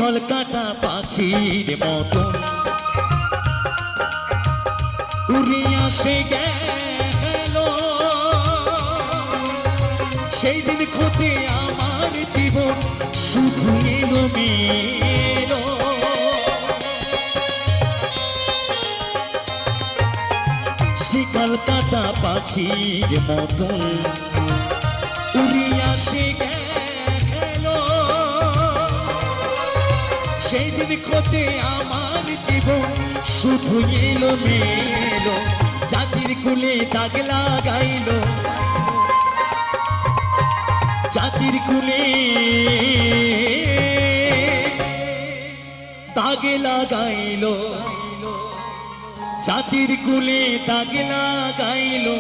শিকল কাটা পাখির মতন উড়ে আসে গেল সেই দিন খোঁজে আমার জীবন শুধু এলো মেলো শিকল কাটা পাখির মতন উড়ে আসে গেল সেই দিন খোঁজে আমার জীবন শুধু এলো মেলো জাতির কুলে দাগ লাগাইলো জাতির কুলে দাগ লাগাইলো জাতির কুলে দাগ লাগাইলো